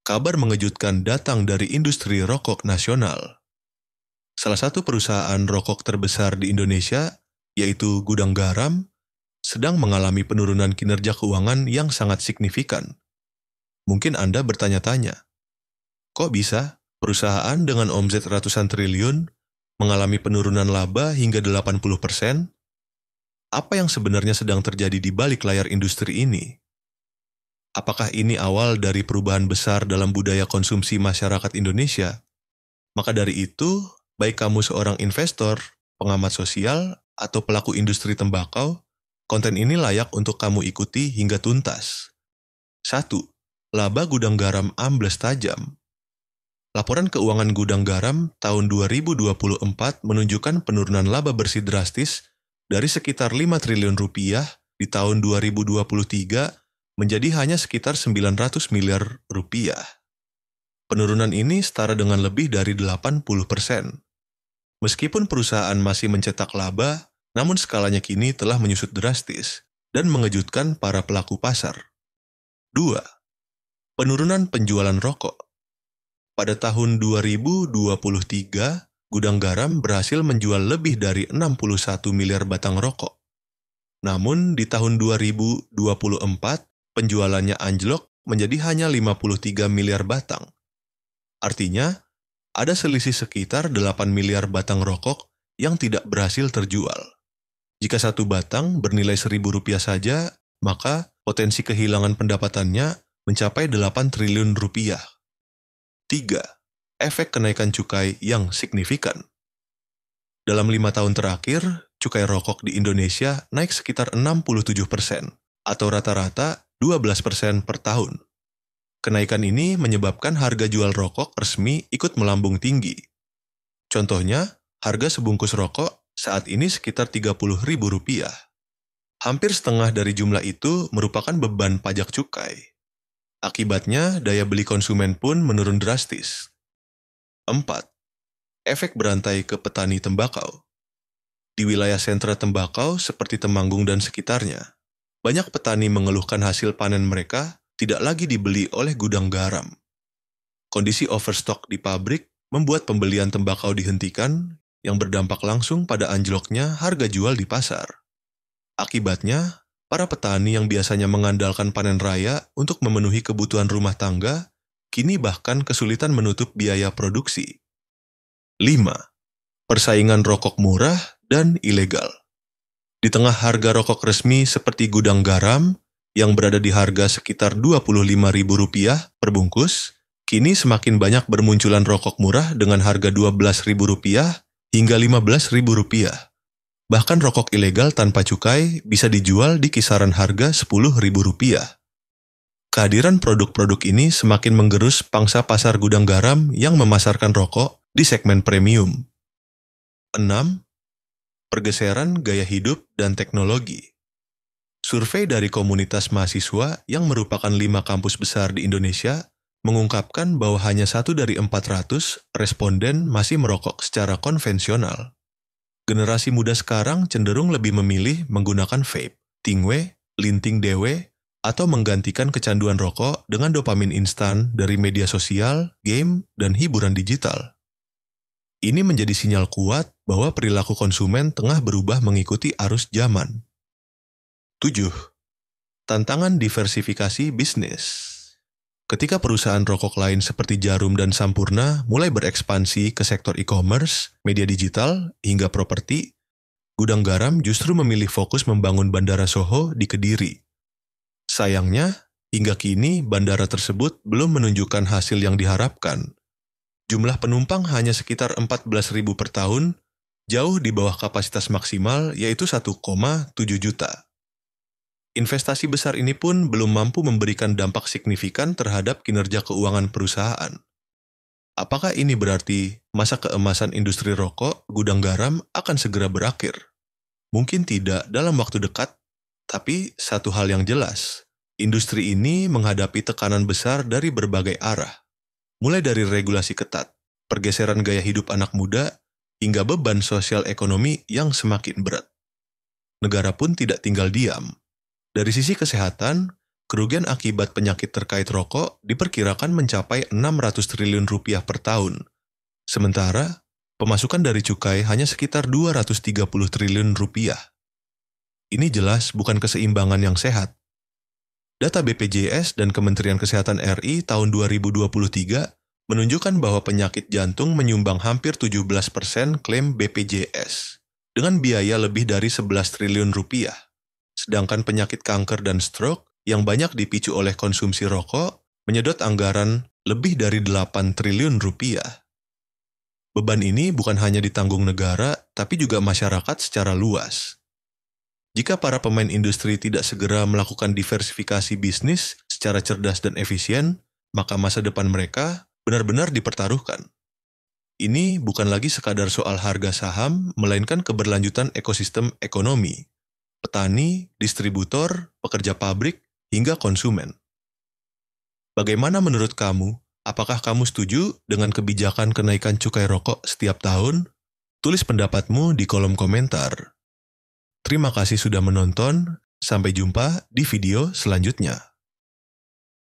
kabar mengejutkan datang dari industri rokok nasional. Salah satu perusahaan rokok terbesar di Indonesia, yaitu Gudang Garam, sedang mengalami penurunan kinerja keuangan yang sangat signifikan. Mungkin Anda bertanya-tanya, kok bisa perusahaan dengan omset ratusan triliun mengalami penurunan laba hingga 80%? Apa yang sebenarnya sedang terjadi di balik layar industri ini? Apakah ini awal dari perubahan besar dalam budaya konsumsi masyarakat Indonesia? Maka dari itu, baik kamu seorang investor, pengamat sosial, atau pelaku industri tembakau, konten ini layak untuk kamu ikuti hingga tuntas. 1. Laba Gudang Garam ambles tajam. Laporan keuangan Gudang Garam tahun 2024 menunjukkan penurunan laba bersih drastis dari sekitar 5 triliun rupiah di tahun 2023 menjadi hanya sekitar 900 miliar rupiah. Penurunan ini setara dengan lebih dari 80%. Meskipun perusahaan masih mencetak laba, namun skalanya kini telah menyusut drastis dan mengejutkan para pelaku pasar. 2. Penurunan penjualan rokok. Pada tahun 2023, Gudang Garam berhasil menjual lebih dari 61 miliar batang rokok. Namun di tahun 2024, penjualannya anjlok menjadi hanya 53 miliar batang. Artinya, ada selisih sekitar 8 miliar batang rokok yang tidak berhasil terjual. Jika satu batang bernilai Rp1.000 saja, maka potensi kehilangan pendapatannya mencapai 8 triliun rupiah. 3. Efek kenaikan cukai yang signifikan. Dalam 5 tahun terakhir, cukai rokok di Indonesia naik sekitar 67%, atau rata-rata 12% per tahun. Kenaikan ini menyebabkan harga jual rokok resmi ikut melambung tinggi. Contohnya, harga sebungkus rokok saat ini sekitar Rp30.000. Hampir setengah dari jumlah itu merupakan beban pajak cukai. Akibatnya, daya beli konsumen pun menurun drastis. 4. Efek berantai ke petani tembakau. Di wilayah sentra tembakau seperti Temanggung dan sekitarnya, banyak petani mengeluhkan hasil panen mereka tidak lagi dibeli oleh Gudang Garam. Kondisi overstock di pabrik membuat pembelian tembakau dihentikan yang berdampak langsung pada anjloknya harga jual di pasar. Akibatnya, para petani yang biasanya mengandalkan panen raya untuk memenuhi kebutuhan rumah tangga, kini bahkan kesulitan menutup biaya produksi. 5. Persaingan rokok murah dan ilegal. Di tengah harga rokok resmi seperti Gudang Garam, yang berada di harga sekitar Rp25.000 per bungkus, kini semakin banyak bermunculan rokok murah dengan harga Rp12.000 hingga Rp15.000. Bahkan rokok ilegal tanpa cukai bisa dijual di kisaran harga Rp10.000. Kehadiran produk-produk ini semakin menggerus pangsa pasar Gudang Garam yang memasarkan rokok di segmen premium. 6. Pergeseran gaya hidup dan teknologi. Survei dari komunitas mahasiswa yang merupakan 5 kampus besar di Indonesia mengungkapkan bahwa hanya 1 dari 400 responden masih merokok secara konvensional. Generasi muda sekarang cenderung lebih memilih menggunakan vape, tingwe, linting dewe, atau menggantikan kecanduan rokok dengan dopamin instan dari media sosial, game, dan hiburan digital. Ini menjadi sinyal kuat bahwa perilaku konsumen tengah berubah mengikuti arus zaman. 7. Tantangan diversifikasi bisnis. Ketika perusahaan rokok lain seperti Jarum dan Sampurna mulai berekspansi ke sektor e-commerce, media digital, hingga properti, Gudang Garam justru memilih fokus membangun Bandara Soho di Kediri. Sayangnya, hingga kini bandara tersebut belum menunjukkan hasil yang diharapkan. Jumlah penumpang hanya sekitar 14.000 per tahun, jauh di bawah kapasitas maksimal yaitu 1,7 juta. Investasi besar ini pun belum mampu memberikan dampak signifikan terhadap kinerja keuangan perusahaan. Apakah ini berarti masa keemasan industri rokok Gudang Garam akan segera berakhir? Mungkin tidak dalam waktu dekat, tapi satu hal yang jelas, industri ini menghadapi tekanan besar dari berbagai arah. Mulai dari regulasi ketat, pergeseran gaya hidup anak muda, hingga beban sosial ekonomi yang semakin berat. Negara pun tidak tinggal diam. Dari sisi kesehatan, kerugian akibat penyakit terkait rokok diperkirakan mencapai 600 triliun rupiah per tahun. Sementara, pemasukan dari cukai hanya sekitar 230 triliun rupiah. Ini jelas bukan keseimbangan yang sehat. Data BPJS dan Kementerian Kesehatan RI tahun 2023 menunjukkan bahwa penyakit jantung menyumbang hampir 17% klaim BPJS, dengan biaya lebih dari 11 triliun rupiah. Sedangkan penyakit kanker dan stroke yang banyak dipicu oleh konsumsi rokok menyedot anggaran lebih dari 8 triliun rupiah. Beban ini bukan hanya ditanggung negara, tapi juga masyarakat secara luas. Jika para pemain industri tidak segera melakukan diversifikasi bisnis secara cerdas dan efisien, maka masa depan mereka benar-benar dipertaruhkan. Ini bukan lagi sekadar soal harga saham, melainkan keberlanjutan ekosistem ekonomi, petani, distributor, pekerja pabrik, hingga konsumen. Bagaimana menurut kamu? Apakah kamu setuju dengan kebijakan kenaikan cukai rokok setiap tahun? Tulis pendapatmu di kolom komentar. Terima kasih sudah menonton, sampai jumpa di video selanjutnya.